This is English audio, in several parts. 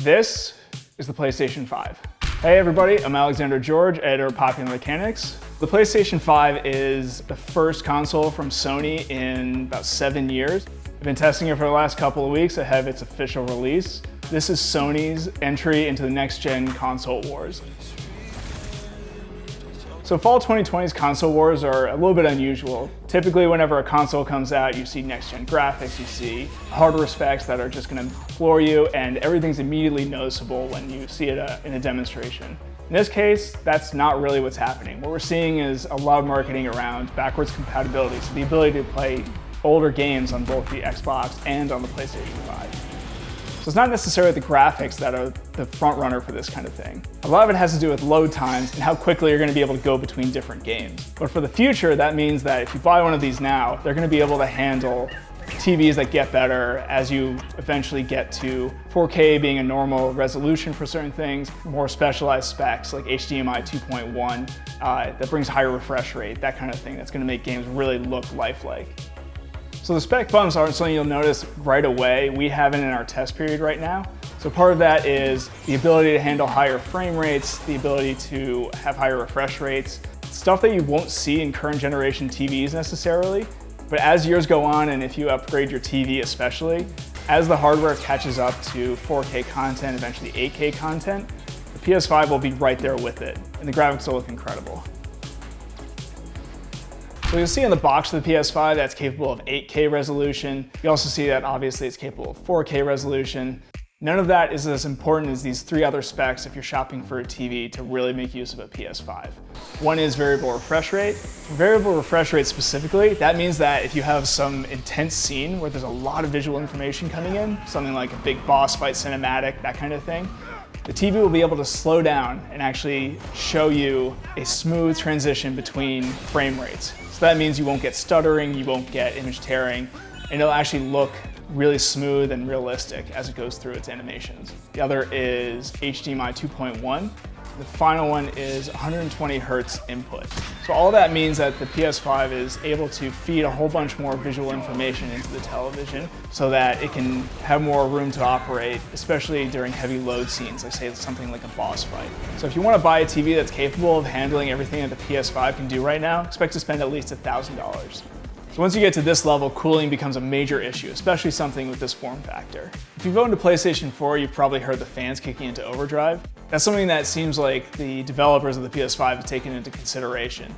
This is the PlayStation 5. Hey everybody, I'm Alexander George, editor of Popular Mechanics. The PlayStation 5 is the first console from Sony in about 7 years. I've been testing it for the last couple of weeks ahead of its official release. This is Sony's entry into the next-gen console wars. So fall 2020's console wars are a little bit unusual. Typically whenever a console comes out, you see next-gen graphics, you see hardware specs that are just gonna floor you, and everything's immediately noticeable when you see it in a demonstration. In this case, that's not really what's happening. What we're seeing is a lot of marketing around backwards compatibility, so the ability to play older games on both the Xbox and on the PlayStation 5. So it's not necessarily the graphics that are the front runner for this kind of thing. A lot of it has to do with load times and how quickly you're gonna be able to go between different games. But for the future, that means that if you buy one of these now, they're gonna be able to handle TVs that get better as you eventually get to 4K being a normal resolution for certain things, more specialized specs like HDMI 2.1 that brings higher refresh rate, that kind of thing. That's gonna make games really look lifelike. So the spec bumps aren't something you'll notice right away. We have it in our test period right now. So part of that is the ability to handle higher frame rates, the ability to have higher refresh rates, stuff that you won't see in current generation TVs necessarily. But as years go on, and if you upgrade your TV especially, as the hardware catches up to 4K content, eventually 8K content, the PS5 will be right there with it, and the graphics will look incredible. So you'll see on the box of the PS5 that's capable of 8K resolution. You also see that obviously it's capable of 4K resolution. None of that is as important as these three other specs if you're shopping for a TV to really make use of a PS5. One is variable refresh rate. For variable refresh rate specifically, that means that if you have some intense scene where there's a lot of visual information coming in, something like a big boss fight cinematic, that kind of thing, the TV will be able to slow down and actually show you a smooth transition between frame rates. So that means you won't get stuttering, you won't get image tearing, and it'll actually look really smooth and realistic as it goes through its animations. The other is HDMI 2.1. The final one is 120 Hertz input. So all that means that the PS5 is able to feed a whole bunch more visual information into the television so that it can have more room to operate, especially during heavy load scenes, like say something like a boss fight. So if you want to buy a TV that's capable of handling everything that the PS5 can do right now, expect to spend at least $1,000. So once you get to this level, cooling becomes a major issue, especially something with this form factor. If you've owned a PlayStation 4, you've probably heard the fans kicking into overdrive. That's something that seems like the developers of the PS5 have taken into consideration.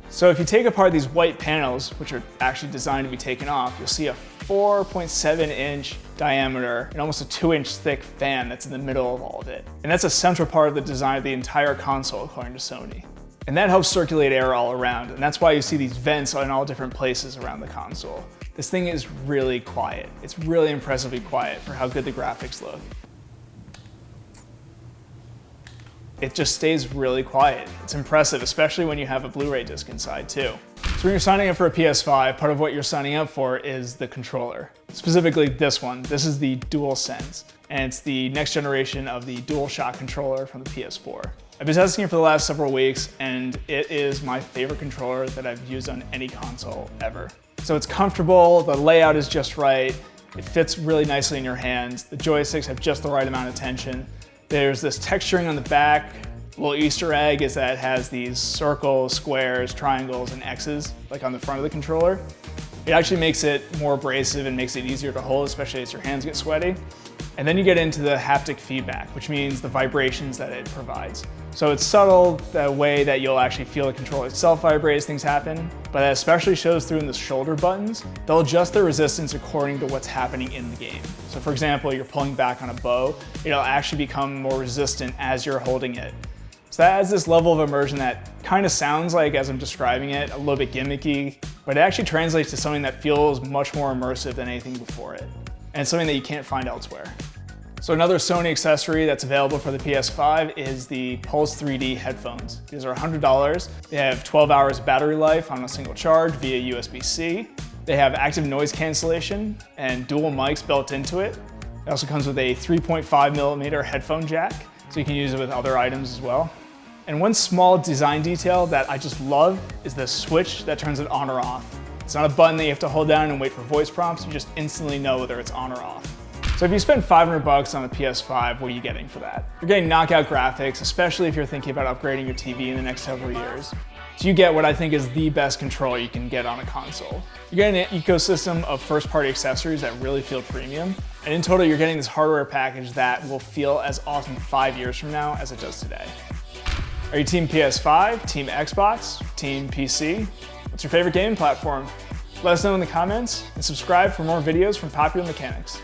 So if you take apart these white panels, which are actually designed to be taken off, you'll see a 4.7-inch diameter and almost a 2-inch thick fan that's in the middle of all of it. And that's a central part of the design of the entire console, according to Sony. And that helps circulate air all around, and that's why you see these vents in all different places around the console. This thing is really quiet. It's really impressively quiet for how good the graphics look. It just stays really quiet. It's impressive, especially when you have a Blu-ray disc inside too. So when you're signing up for a PS5, part of what you're signing up for is the controller. Specifically this one. This is the DualSense, and it's the next generation of the DualShock controller from the PS4. I've been testing it for the last several weeks, and it is my favorite controller that I've used on any console ever. So it's comfortable, the layout is just right, it fits really nicely in your hands, the joysticks have just the right amount of tension. There's this texturing on the back. A little Easter egg is that it has these circles, squares, triangles, and X's, like on the front of the controller. It actually makes it more abrasive and makes it easier to hold, especially as your hands get sweaty. And then you get into the haptic feedback, which means the vibrations that it provides. So it's subtle, the way that you'll actually feel the controller itself vibrate as things happen, but that especially shows through in the shoulder buttons. They'll adjust the resistance according to what's happening in the game. So for example, you're pulling back on a bow, it'll actually become more resistant as you're holding it. So that adds this level of immersion that kind of sounds like, as I'm describing it, a little bit gimmicky, but it actually translates to something that feels much more immersive than anything before it. And something that you can't find elsewhere. So another Sony accessory that's available for the PS5 is the Pulse 3D headphones. These are $100. They have 12 hours battery life on a single charge via USB-C. They have active noise cancellation and dual mics built into it. It also comes with a 3.5mm headphone jack, so you can use it with other items as well. And one small design detail that I just love is the switch that turns it on or off. It's not a button that you have to hold down and wait for voice prompts, you just instantly know whether it's on or off. So if you spend $500 on a PS5, what are you getting for that? You're getting knockout graphics, especially if you're thinking about upgrading your TV in the next several years. So you get what I think is the best control you can get on a console. You're getting an ecosystem of first-party accessories that really feel premium. And in total, you're getting this hardware package that will feel as awesome 5 years from now as it does today. Are you team PS5, team Xbox, team PC? What's your favorite gaming platform? Let us know in the comments and subscribe for more videos from Popular Mechanics.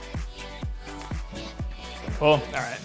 Cool, all right.